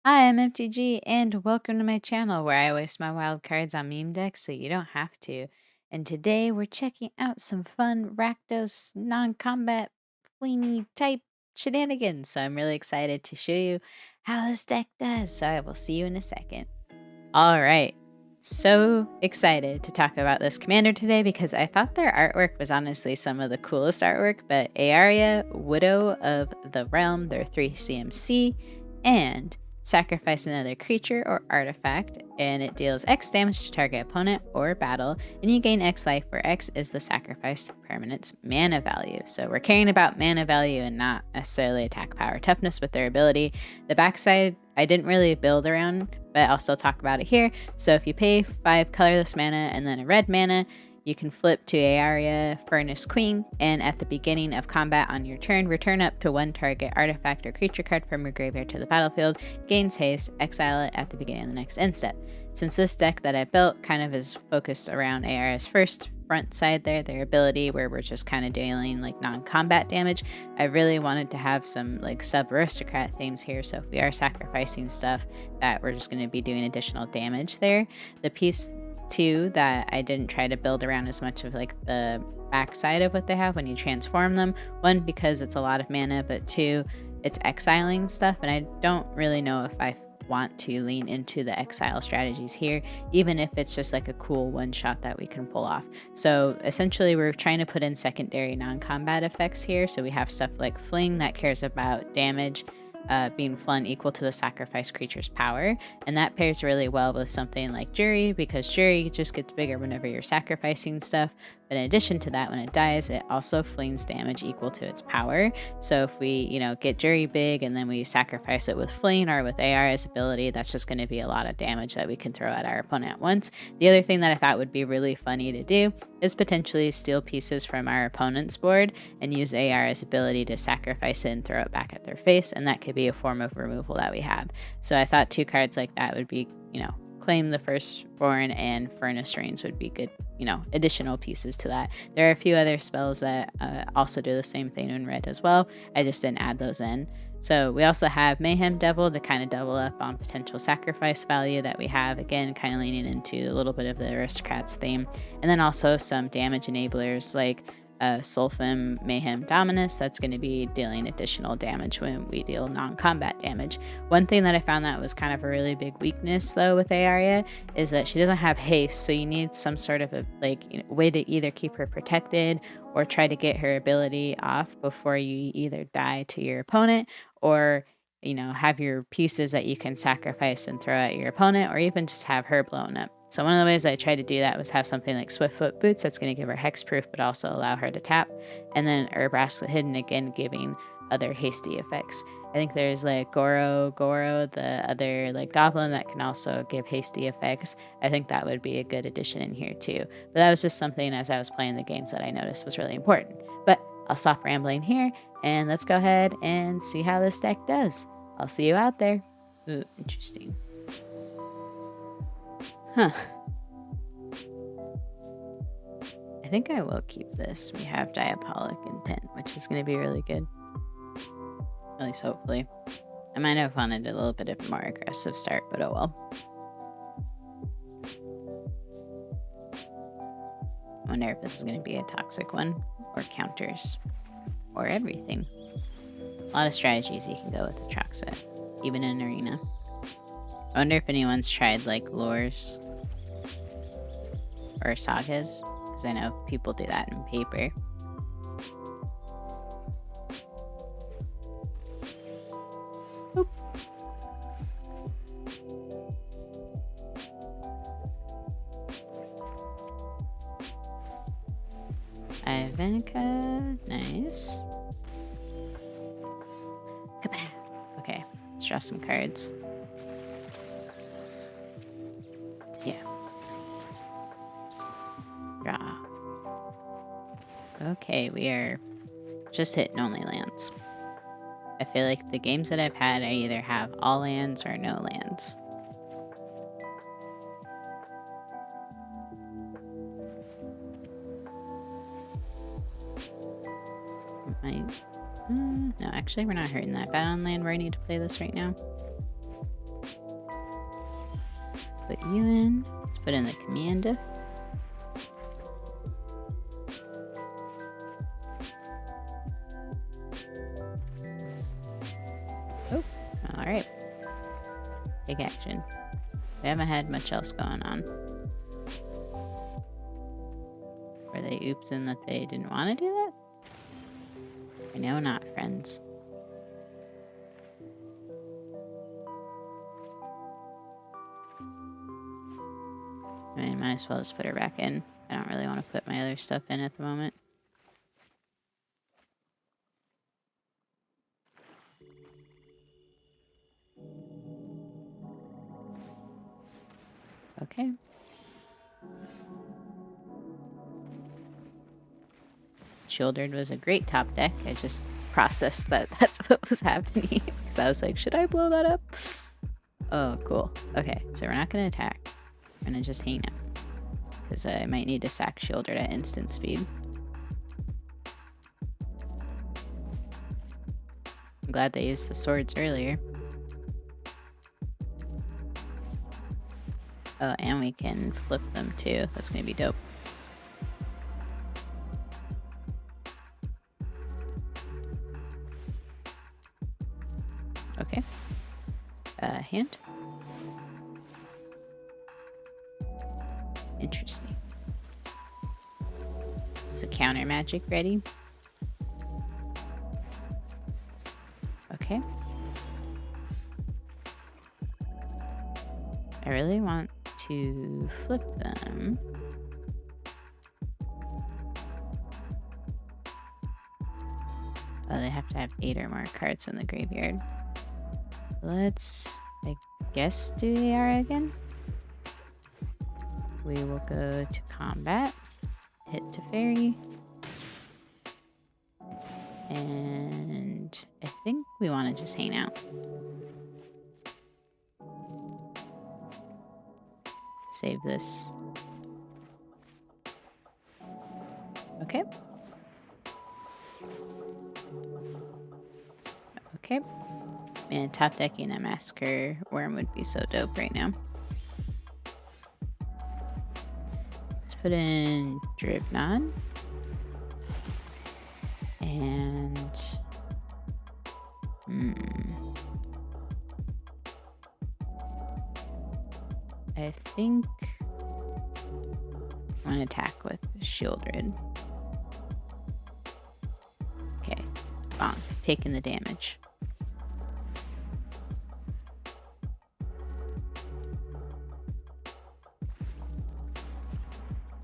Hi, I'm MTG, and welcome to my channel where I waste my wild cards on meme decks so you don't have to. And today we're checking out some fun Rakdos non-combat fleeny type shenanigans. So I'm really excited to show you how this deck does. So I will see you in a second. Alright, so excited to talk about this commander today because I thought their artwork was honestly some of the coolest artwork, but Ayara, Widow of the Realm, they're 3 CMC, and sacrifice another creature or artifact, and it deals X damage to target opponent or battle, and you gain X life, where X is the sacrifice permanent's mana value. So we're caring about mana value and not necessarily attack power toughness with their ability. The backside I didn't really build around, but I'll still talk about it here. So if you pay 5 colorless mana and then a red mana, you can flip to Ayara, Furnace Queen, and at the beginning of combat on your turn, return up to 1 target artifact or creature card from your graveyard to the battlefield, gains haste, exile it at the beginning of the next end step. Since this deck that I built kind of is focused around Ayara's first front side there, their ability where we're just kind of dealing like non-combat damage, I really wanted to have some like sub-aristocrat themes here, so if we are sacrificing stuff that we're just going to be doing additional damage there. The piece too that I didn't try to build around as much of like the backside of what they have when you transform them. One, because it's a lot of mana, but two, it's exiling stuff, and I don't really know if I want to lean into the exile strategies here, even if it's just like a cool one shot that we can pull off. So essentially we're trying to put in secondary non-combat effects here. So we have stuff like Fling that cares about damage being flung equal to the sacrifice creature's power, and that pairs really well with something like Jury, because Jury just gets bigger whenever you're sacrificing stuff. But in addition to that, when it dies, it also flings damage equal to its power. So if we, get Jury big and then we sacrifice it with Fling or with Ayara's ability, that's just going to be a lot of damage that we can throw at our opponent at once. The other thing that I thought would be really funny to do is potentially steal pieces from our opponent's board and use Ayara's ability to sacrifice it and throw it back at their face, and that could be a form of removal that we have. So I thought 2 cards like that would be, Claim the Firstborn and Furnace Rains would be good, additional pieces to that. There are a few other spells that also do the same thing in red as well. I just didn't add those in. So we also have Mayhem Devil to kind of double up on potential sacrifice value that we have, again, kind of leaning into a little bit of the Aristocrats theme. And then also some damage enablers like Sulfim Mayhem Dominus, that's going to be dealing additional damage when we deal non-combat damage. One thing that I found that was kind of a really big weakness though with Ayara is that she doesn't have haste, so you need some sort of a way to either keep her protected or try to get her ability off before you either die to your opponent or have your pieces that you can sacrifice and throw at your opponent, or even just have her blown up. So one of the ways I tried to do that was have something like Swiftfoot Boots that's going to give her hexproof but also allow her to tap, and then Herb Bracelet Hidden, again giving other hasty effects. I think there's like Goro, the other like goblin that can also give hasty effects. I think that would be a good addition in here too. But that was just something as I was playing the games that I noticed was really important. But I'll stop rambling here and let's go ahead and see how this deck does. I'll see you out there. Ooh, interesting. Huh. I think I will keep this. We have Diabolic Intent, which is going to be really good. At least hopefully. I might have wanted a little bit of a more aggressive start, but oh well. I wonder if this is going to be a toxic one, or counters, or everything. A lot of strategies you can go with Atraxa, even in an arena. I wonder if anyone's tried like lures or sagas, because I know people do that in paper. Oop. Ivenica, nice. Okay, let's draw some cards. Yeah. Draw. Okay, we are just hitting only lands. I feel like the games that I've had, I either have all lands or no lands. No, actually, we're not hurting that bad on land where I need to play this right now. put you in. Let's put in the commander. Oh, alright. Take action. We haven't had much else going on. Were they oopsing that they didn't want to do that? I know not, friends. I mean, might as well just put her back in. I don't really want to put my other stuff in at the moment. Okay. Shieldred was a great top deck. I just processed that that's what was happening. Because I was like, should I blow that up? Oh, cool. Okay, so we're not going to attack. We're going to just hang out. Because I might need to sack Shieldred at instant speed. I'm glad they used the swords earlier. Oh, and we can flip them too. That's going to be dope. Okay. Hand. Interesting. Is the counter magic ready? Okay. I really want to flip them. Oh, they have to have 8 or more cards in the graveyard. Let's, I guess, do Ayara again. We will go to combat, hit to fairy, and I think we want to just hang out. Save this. Okay. Okay. Man, top decking a Massacre Worm would be so dope right now. Let's put in Drivnon. And... I think I'm going to attack with Shieldred. Okay. Bonk. Taking the damage.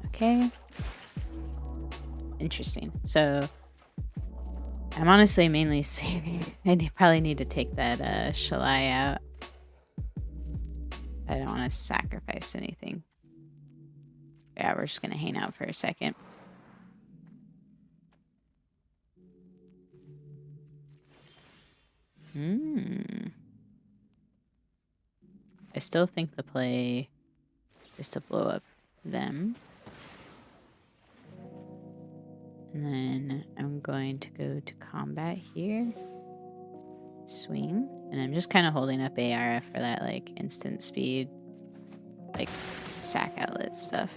Okay. Interesting. So I'm honestly mainly saving. I probably need to take that Shalai out. I don't want to sacrifice anything. Yeah, we're just going to hang out for a second. I still think the play is to blow up them. And then I'm going to go to combat here. Swing. And I'm just kind of holding up Ayara for that, like, instant speed, like, sack outlet stuff.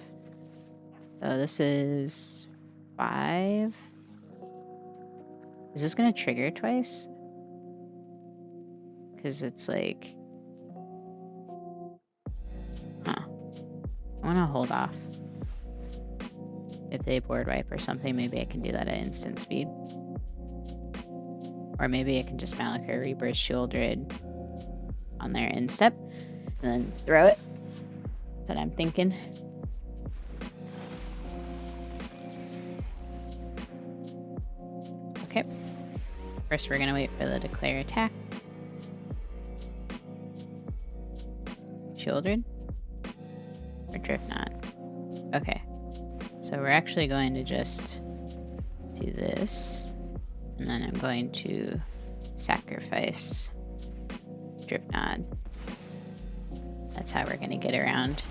So this is 5. Is this going to trigger twice? Because it's like... Huh. I want to hold off. If they board wipe or something, maybe I can do that at instant speed. Or maybe I can just Malachor Rebirth Shieldred on their instep and then throw it. That's what I'm thinking. Okay. First, we're going to wait for the declare attack. Shieldred. Or Drivnon. Okay. So we're actually going to just do this. And then I'm going to sacrifice Drivnon. That's how we're going to get around.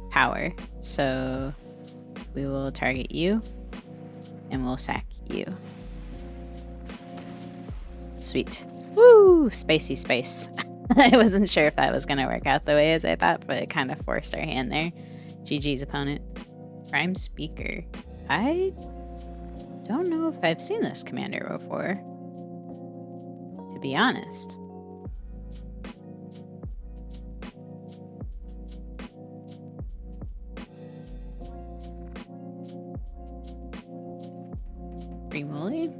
Power. So we will target you, and we'll sack you. Sweet. Woo! Spacey space. I wasn't sure if that was going to work out the way as I thought, but it kind of forced our hand there. GG's opponent. Prime Speaker. I don't know if I've seen this commander before, to be honest. Remoli?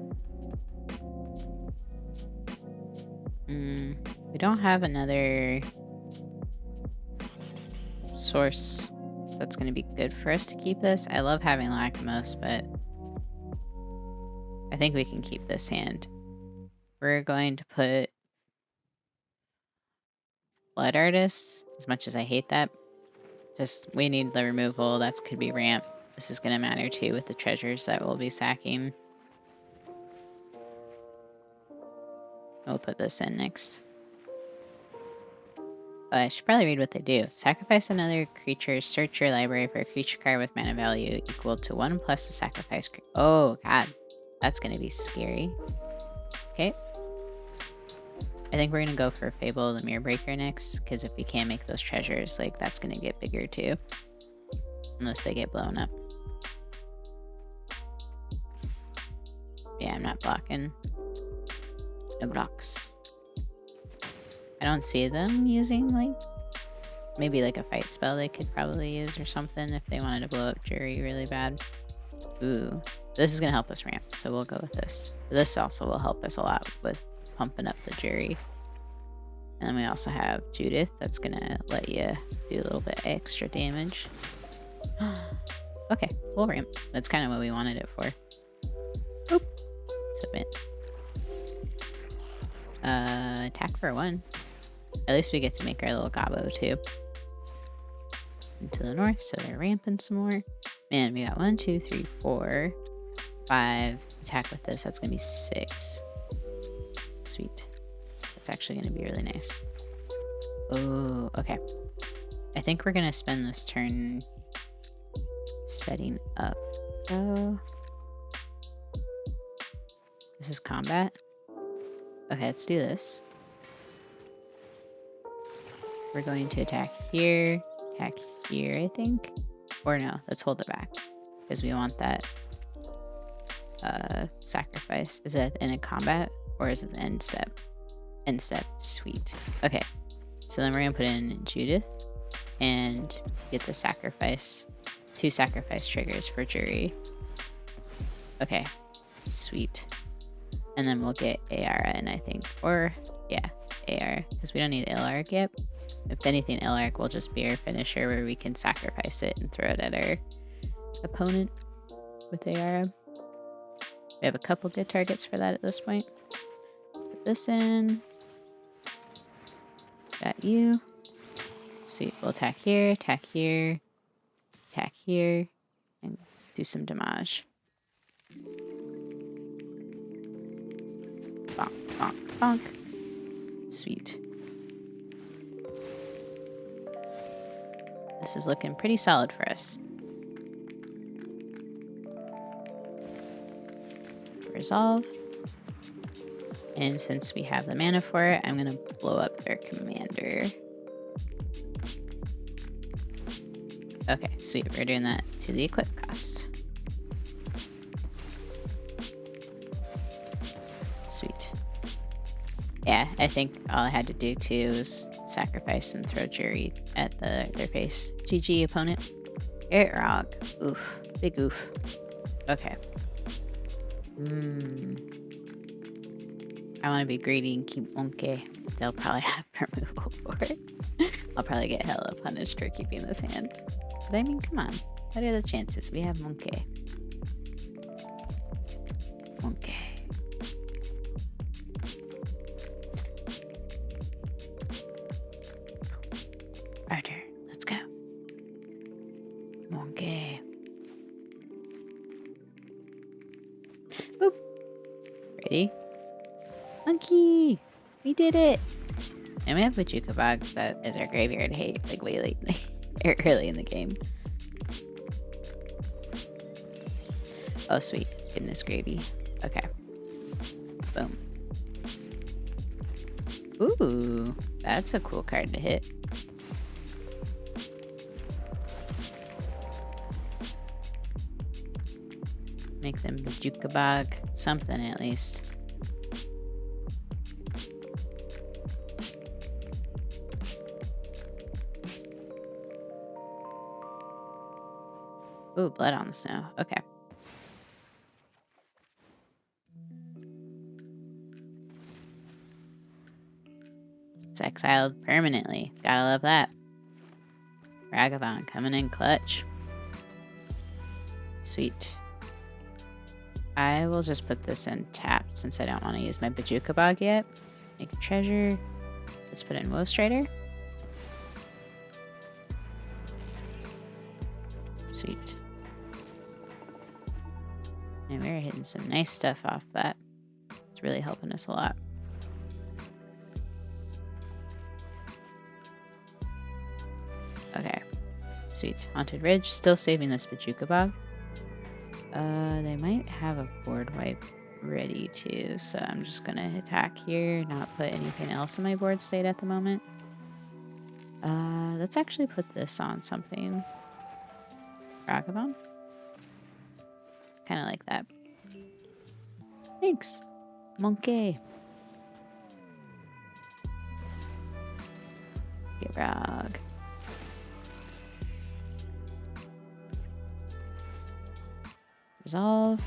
We don't have another source that's going to be good for us to keep this. I love having Lacrimose, but I think we can keep this hand. We're going to put Blood Artist, as much as I hate that. Just, we need the removal. That could be ramp. This is going to matter too with the treasures that we'll be sacking. We'll put this in next. Oh, I should probably read what they do. Sacrifice another creature. Search your library for a creature card with mana value equal to 1 plus the sacrifice. Oh, God. That's going to be scary. Okay. I think we're going to go for Fable the Mirror Breaker next, because if we can't make those treasures, like, that's going to get bigger too. Unless they get blown up. Yeah, I'm not blocking. No blocks. I don't see them using, like, maybe like a fight spell they could probably use or something if they wanted to blow up Jury really bad. Ooh. This is going to help us ramp, so we'll go with this. This also will help us a lot with pumping up the Jury. And then we also have Judith that's going to let you do a little bit extra damage. Okay, we'll ramp. That's kind of what we wanted it for. Oop. Submit. Attack for 1. At least we get to make our little gobbo too. Into the north, so they're ramping some more. Man, we got 1, 2, 3, 4, 5. Attack with this, that's gonna be 6. Sweet. That's actually gonna be really nice. Oh, okay. I think we're gonna spend this turn setting up. Oh. This is combat. Okay, let's do this. We're going to attack here, I think. Or no, let's hold it back. Because we want that sacrifice. Is that in a combat? Or is it the end step? End step. Sweet. Okay. So then we're going to put in Judith. And get the sacrifice. 2 sacrifice triggers for Jury. Okay. Sweet. And then we'll get Ayara in, I think. Or, yeah, Ayara. Because we don't need Illark yet. If anything, Illark will just be our finisher where we can sacrifice it and throw it at our opponent with Ayara. We have a couple good targets for that at this point. Put this in. Got you. Sweet. We'll attack here, attack here, attack here, and do some damage. Bonk, bonk, bonk. Sweet. This is looking pretty solid for us. Resolve. And since we have the mana for it, I'm going to blow up their commander. Okay, sweet. We're doing that to the equip cost. Sweet. Yeah, I think all I had to do too was sacrifice and throw Jury at their face. GG, opponent. Gitrog. Oof. Big oof. Okay. I want to be greedy and keep Monkey. They'll probably have removal for it. I'll probably get hella punished for keeping this hand. But I mean, come on. What are the chances? We have Monkey. Monkey. Arthur, let's go. Monkey. Boop. Ready? Monkey! We did it! And we have Bajuka Bog that is our graveyard hate, like way late, early in the game. Oh, sweet. Goodness gravy. Okay. Boom. Ooh, that's a cool card to hit. Make them Bajukabog, something at least. Ooh, blood on the snow. Okay. It's exiled permanently. Gotta love that. Ragavan coming in clutch. Sweet. I will just put this in tapped since I don't want to use my Bajukabog yet. Make a treasure. Let's put in Woe Strider. Sweet. And we're hitting some nice stuff off that. It's really helping us a lot. Okay. Sweet. Haunted Ridge. Still saving this Bajukabog. They might have a board wipe ready too, so I'm just gonna attack here, not put anything else in my board state at the moment. Let's actually put this on something. Ragavan? Kinda like that. Thanks. Monkey. Gitrog. Resolve.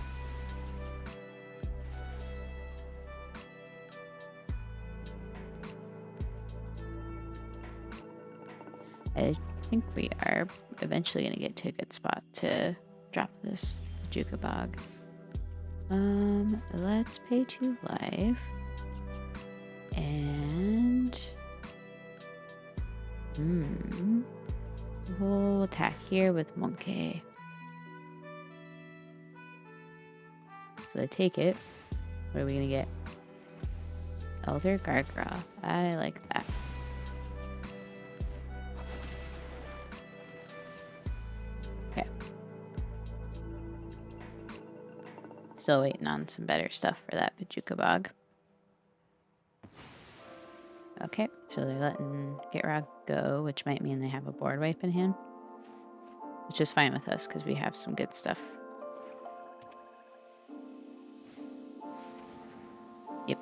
I think we are eventually going to get to a good spot to drop this Jukabog. Let's pay 2 life. And we'll attack here with Monkey. So they take it. What are we gonna get? Elder Gargoyle. I like that. Okay. Still waiting on some better stuff for that Bajukabog. Okay, so they're letting Gitrog go, which might mean they have a board wipe in hand. Which is fine with us because we have some good stuff. Yep.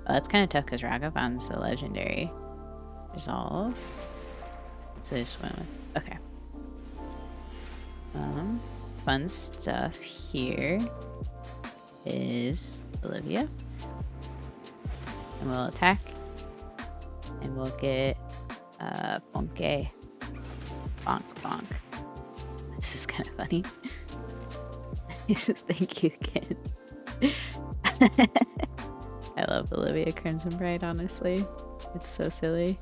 Well, that's kind of tough because Ragavan's a legendary. Resolve. So this one with. Okay. Fun stuff here is Olivia. And we'll attack. And we'll get Bonke. Bonk bonk. This is kind of funny. Thank you again. I love Olivia Crimson Bright, honestly. It's so silly.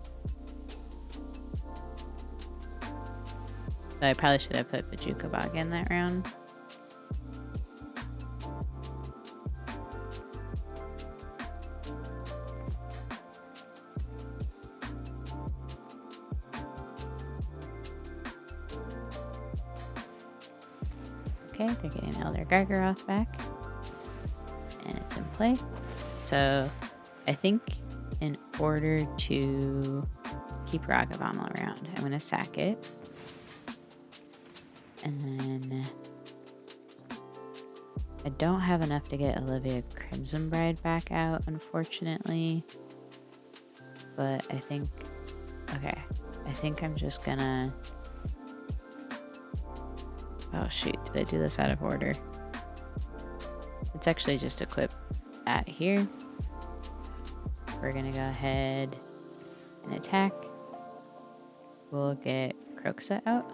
But I probably should have put Bajukabog in that round. Okay, they're getting Elder Gargaroth back. And it's in play. So I think in order to keep Ragavan around, I'm going to sack it. And then I don't have enough to get Olivia Crimson Bride back out, unfortunately. But I think, okay, I think I'm just gonna, oh shoot, did I do this out of order? Let's actually just equip that here. We're gonna go ahead and attack. We'll get Croxa out.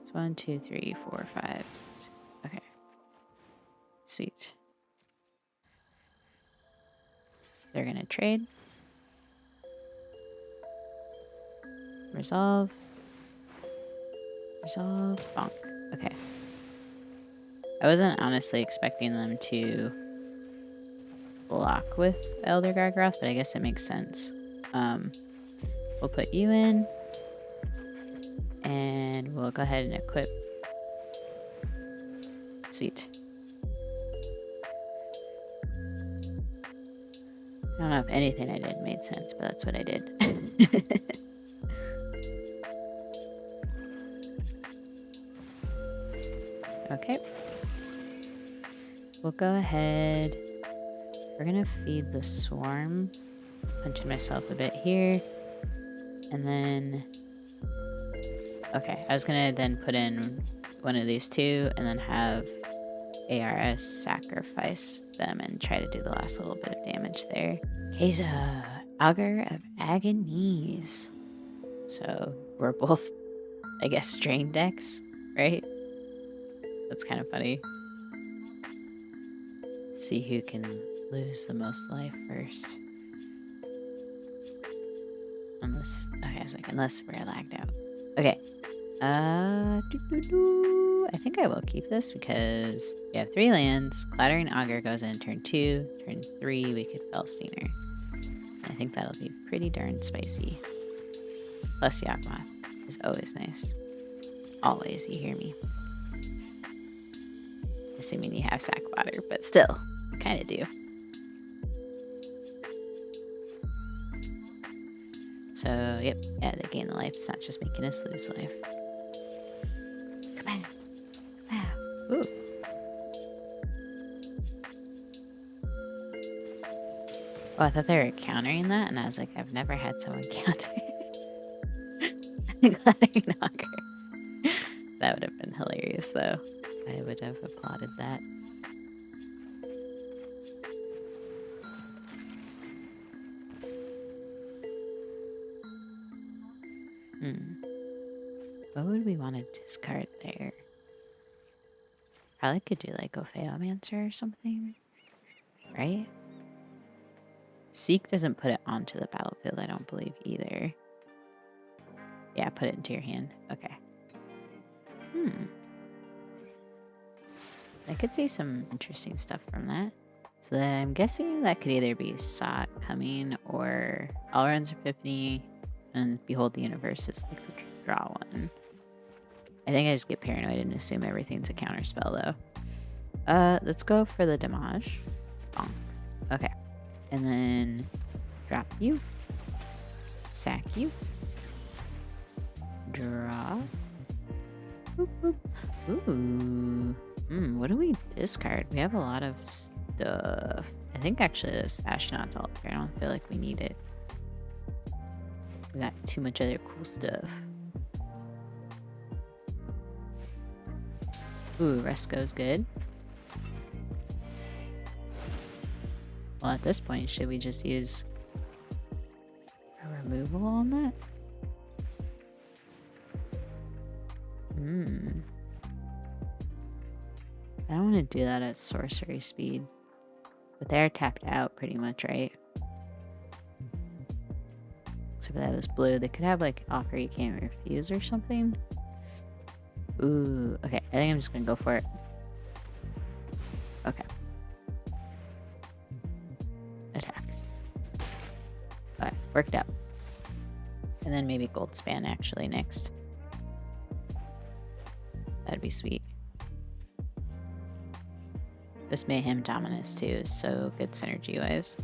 It's 1, 2, 3, 4, 5, 6. Okay. Sweet. They're gonna trade. Resolve. Resolve. Bonk. Okay. I wasn't honestly expecting them to block with Elder Gargaroth, but I guess it makes sense. We'll put you in. And we'll we'll go ahead and equip. Sweet. I don't know if anything I did made sense, but that's what I did. Okay. We'll go ahead. We're gonna feed the swarm. Punching myself a bit here. And then... Okay, I was gonna then put in one of these two and then have Ayara sacrifice them and try to do the last little bit of damage there. Queza, Augur of Agonies. So we're both, I guess, strain decks, right? That's kind of funny. See who can lose the most life first. Unless, okay, it's like, unless we're lagged out. Okay. I think I will keep this because we have 3 lands. Clattering Augur goes in turn 2. Turn 3, we could Felsteiner. I think that'll be pretty darn spicy. Plus Yawgmoth is always nice. Always, you hear me. Assuming you have sack water, but still, I kind of do. So, yep, yeah, they gain the life. It's not just making us lose life. Come on. Wow. Ooh. Oh, I thought they were countering that, and I was like, I've never had someone counter. Clattering Augur. That would have been hilarious, though. I would have applauded that. What would we want to discard there? Probably could do like Opheomancer or something. Right? Seek doesn't put it onto the battlefield, I don't believe either. Yeah, put it into your hand. Okay. I could see some interesting stuff from that. So then I'm guessing that could either be Sot coming or Alrund's Epiphany and Behold the Universe is like the draw one. I think I just get paranoid and assume everything's a counter spell though. Let's go for the damage. Bonk. Okay. And then drop you. Sack you. Draw. Boop, boop. Ooh. What do we discard? We have a lot of stuff. I think actually this Astronaut's Altar. I don't feel like we need it. We got too much other cool stuff. Ooh, Resco's good. Well, at this point, should we just use a removal on that? I don't want to do that at sorcery speed. But they're tapped out pretty much, right? Except for that was blue. They could have like offer you can't refuse or something. Ooh, okay. I think I'm just gonna go for it. Okay. Attack. Alright, worked out. And then maybe Gold Span actually next. That'd be sweet. This Mayhem Dominus too is so good synergy wise.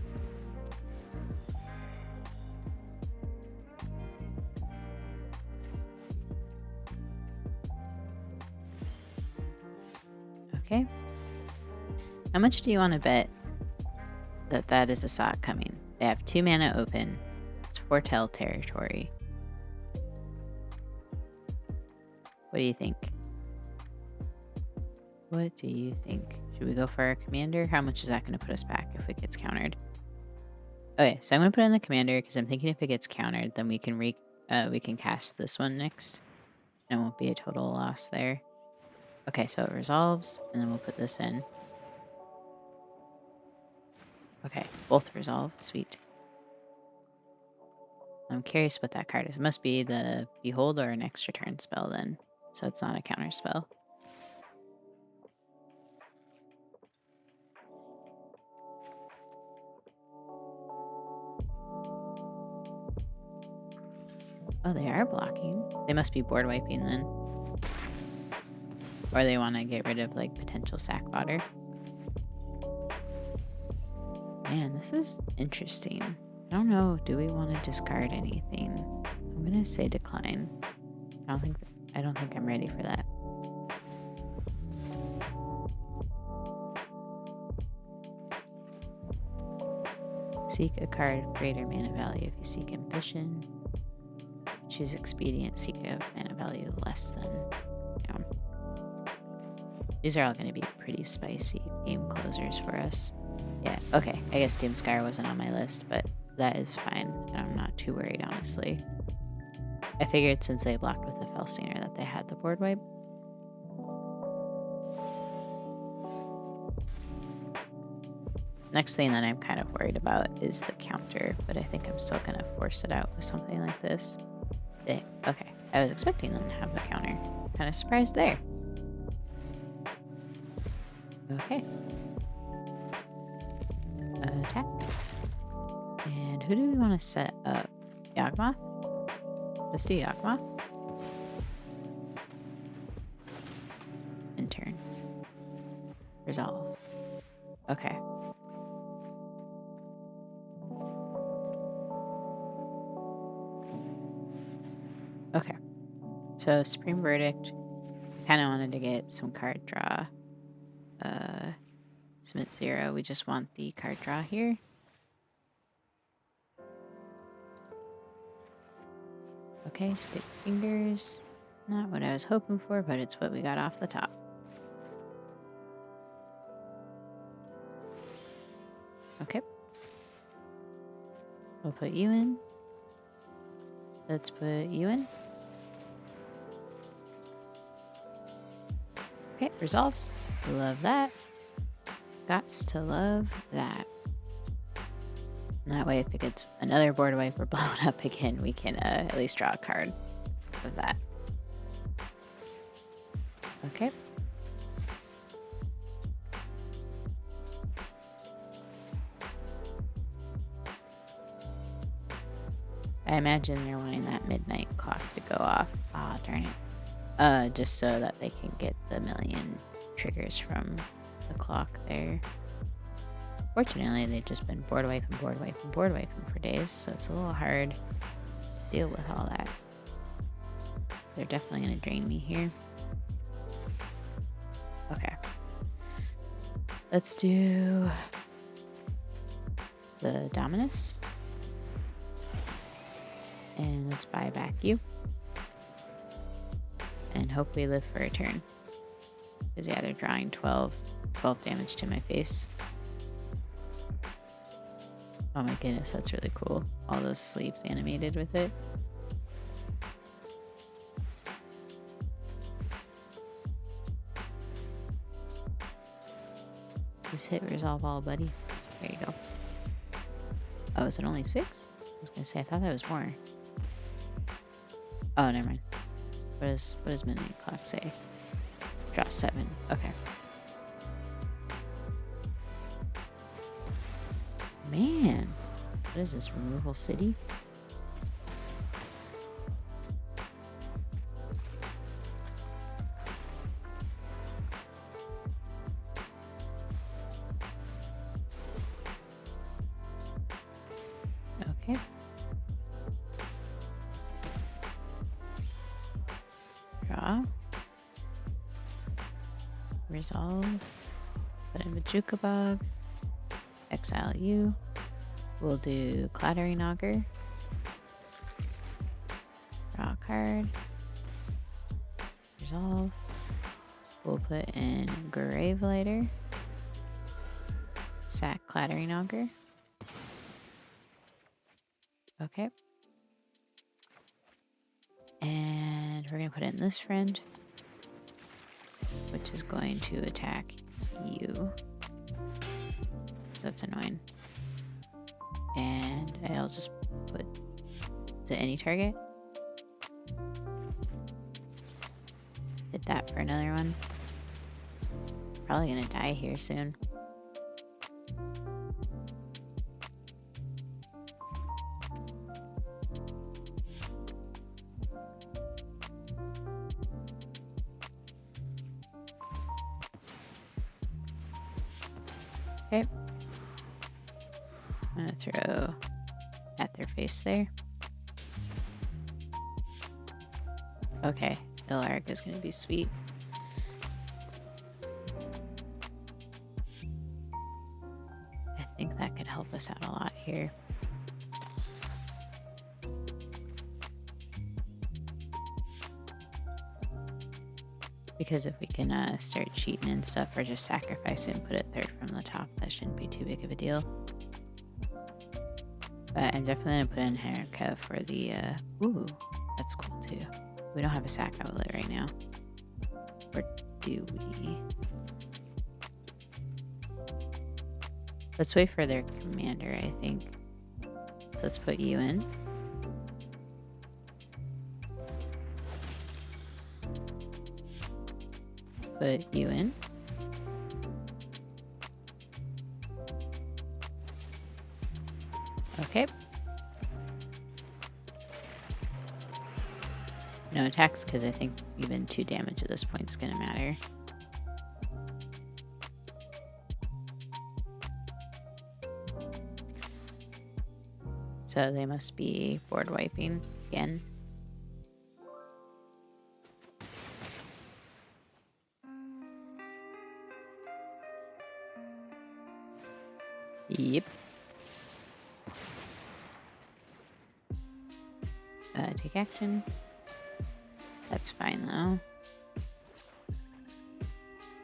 Okay. How much do you want to bet that that is a Sot coming? They have 2 mana open. It's Foretell territory. What do you think? What do you think? Should we go for our commander? How much is that going to put us back if it gets countered? Okay, so I'm going to put in the commander because I'm thinking if it gets countered, then we can cast this one next. And it won't be a total loss there. Okay, so it resolves, and then we'll put this in. Okay, both resolve. Sweet. I'm curious what that card is. It must be the Behold or an extra turn spell then. So it's not a counter spell. Oh, they are blocking. They must be board wiping then. Or they want to get rid of like potential sack fodder. Man, this is interesting. I don't know. Do we want to discard anything? I'm gonna say decline. I don't think I'm ready for that. Seek a card greater mana value. If you seek ambition, choose expedient. Seek a mana value less than. Yeah. These are all going to be pretty spicy game closers for us. Yeah. Okay. I guess Doomskar wasn't on my list, but that is fine. I'm not too worried, honestly. I figured since they blocked with the Felstinger that they had the board wipe. Next thing that I'm kind of worried about is the counter, but I think I'm still going to force it out with something like this. Okay, I was expecting them to have the counter. Kind of surprised there. Okay. Attack. And who do we want to set up? Yawgmoth? Let's do Yawgmoth. And turn. Resolve. Okay. Okay. So Supreme Verdict. Kind of wanted to get some card draw. Smith 0. We just want the card draw here. Okay, stick fingers. Not what I was hoping for, but it's what we got off the top. Okay. We'll put you in. Let's put you in. Okay, resolves. Love that. Gots to love that. And that way, if it gets another board wipe or blown up again, we can at least draw a card of that. Okay. I imagine they're wanting that midnight clock to go off. Ah, darn it. Just so that they can get the million triggers from the clock there. Fortunately, they've just been board wiping for days, so it's a little hard to deal with all that. They're definitely going to drain me here. Okay. Let's do the Dominus. And let's buy back you. And hope we live for a turn. Because yeah, they're drawing 12 damage to my face. Oh my goodness, that's really cool. All those sleeves animated with it. Just hit resolve all, buddy. There you go. Oh, is it only 6? I was gonna say, I thought that was more. Oh, never mind. What does midnight clock say? Draw 7. Okay. Man, what is this? Removal City? Okay. Draw. Resolve. Put in Majuka Bug. Exile you. We'll do Clattering Augur. Draw a card. Resolve. We'll put in Gravelighter. Sack Clattering Augur. Okay. And we're going to put in this friend, which is going to attack you. So that's annoying. And I'll just put to any target. Did that for another one. Probably gonna die here soon. Okay. I'm gonna throw at their face there. Okay, Ilaric is gonna be sweet. I think that could help us out a lot here. Because if we can start cheating and stuff, or just sacrifice it and put it third from the top, that shouldn't be too big of a deal. But I'm definitely going to put in Haircut for the, ooh, that's cool too. We don't have a sack outlet right now. Or do we? Let's wait for their commander, I think. So let's put you in. Put you in. Okay. No attacks, because I think even 2 damage at this point is going to matter. So they must be board wiping again. Yep. Take action. That's fine though.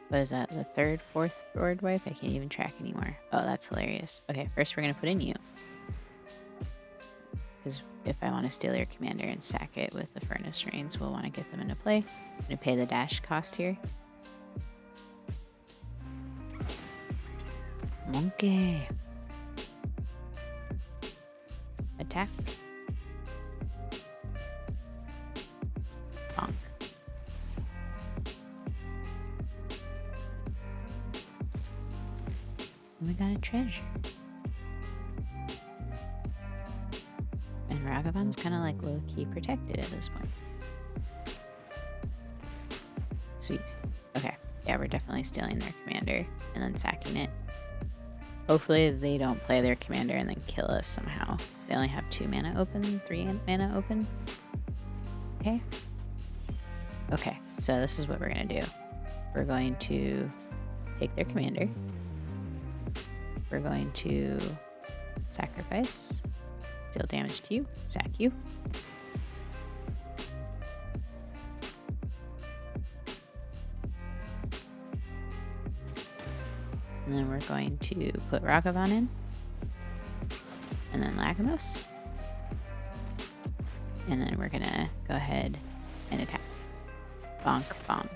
What is that? The 3rd, 4th board wipe? I can't even track anymore. Oh, that's hilarious. Okay, first we're gonna put in you. Because if I want to steal your commander and sack it with the Furnace Rains, we'll want to get them into play. I'm gonna pay the dash cost here. Monkey. Attack. Bonk. And we got a treasure. And Ragavan's kind of like low-key protected at this point. Sweet. Okay. Yeah, we're definitely stealing their commander and then sacking it. Hopefully they don't play their commander and then kill us somehow. They only have 2 mana open, 3 mana open. Okay. Okay, so this is what we're going to do. We're going to take their commander. We're going to sacrifice, deal damage to you, sack you. And then we're going to put Ragavan in. And then Lagomos. And then we're going to go ahead and attack. Bonk, bonk.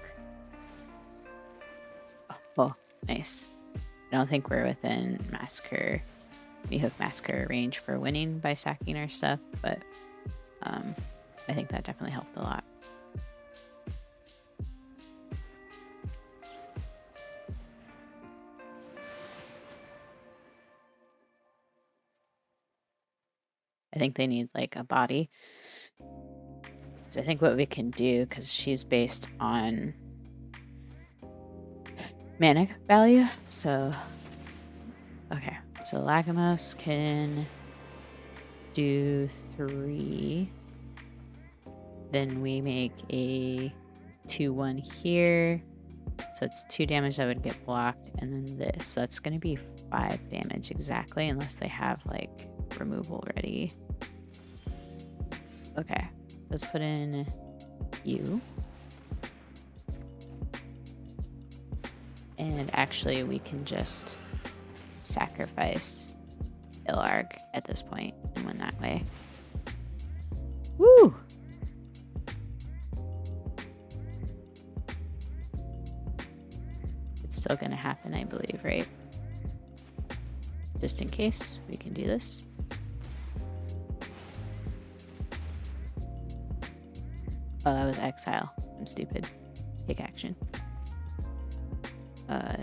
Oh, nice. I don't think we're within Massacre, Meathook Massacre range for winning by sacking our stuff, but I think that definitely helped a lot. I think they need like a body. I think what we can do, because she's based on mana value, so okay, so Lagomos can do 3, then we make a 2/1 here, so it's 2 damage that would get blocked, and then this, so that's going to be 5 damage exactly, unless they have like removal ready. Okay, let's put in you. And actually we can just sacrifice Ilarg at this point and win that way. Woo! It's still gonna happen, I believe, right? Just in case, we can do this. Oh, that was exile. I'm stupid. Take action.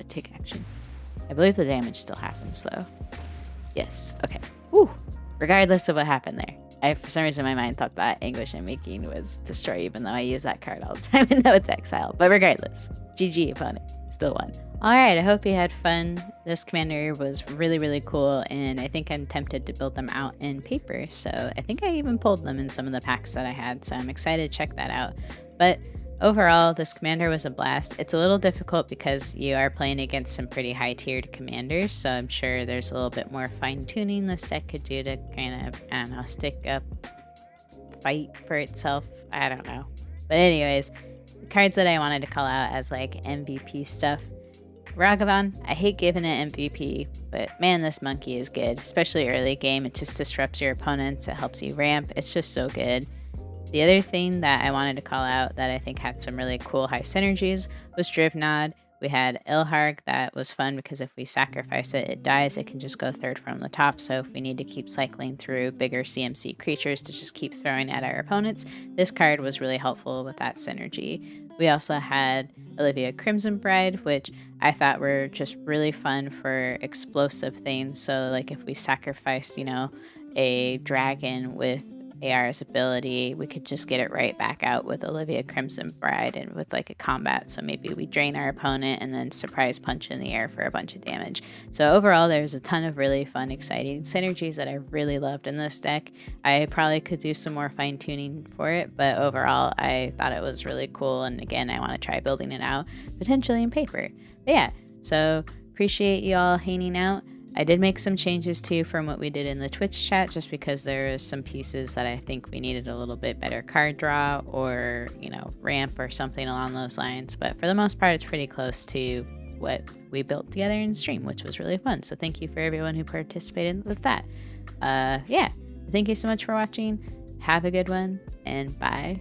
Take action. I believe the damage still happens, though. Yes. Okay. Woo! Regardless of what happened there. For some reason, my mind thought that Anguish I'm making was destroy, even though I use that card all the time and know it's exile. But regardless, GG opponent. Still won. Alright, I hope you had fun. This commander was really, really cool, and I think I'm tempted to build them out in paper. So I think I even pulled them in some of the packs that I had, so I'm excited to check that out. But overall, this commander was a blast. It's a little difficult because you are playing against some pretty high-tiered commanders, so I'm sure there's a little bit more fine-tuning this deck could do to kind of, I don't know, stick up, fight for itself. I don't know. But anyways, the cards that I wanted to call out as like MVP stuff. Ragavan, I hate giving it MVP, but man, this monkey is good, especially early game. It just disrupts your opponents, it helps you ramp, it's just so good. The other thing that I wanted to call out that I think had some really cool high synergies was Drivnod. We had Ilharg that was fun because if we sacrifice it, it dies. It can just go third from the top, so if we need to keep cycling through bigger CMC creatures to just keep throwing at our opponents, this card was really helpful with that synergy. We also had Olivia Crimson Bride, which I thought were just really fun for explosive things. So like if we sacrificed, you know, a dragon with Ayara's ability, we could just get it right back out with Olivia Crimson Bride and with like a combat. So maybe we drain our opponent and then surprise punch in the air for a bunch of damage. So overall, there's a ton of really fun, exciting synergies that I really loved in this deck. I probably could do some more fine tuning for it, but overall, I thought it was really cool. And again, I want to try building it out potentially in paper. But yeah, so appreciate you all hanging out. I did make some changes too from what we did in the Twitch chat, just because there are some pieces that I think we needed a little bit better card draw or, you know, ramp or something along those lines. But for the most part, it's pretty close to what we built together in stream, which was really fun. So thank you for everyone who participated with that. Yeah, thank you so much for watching. Have a good one, and bye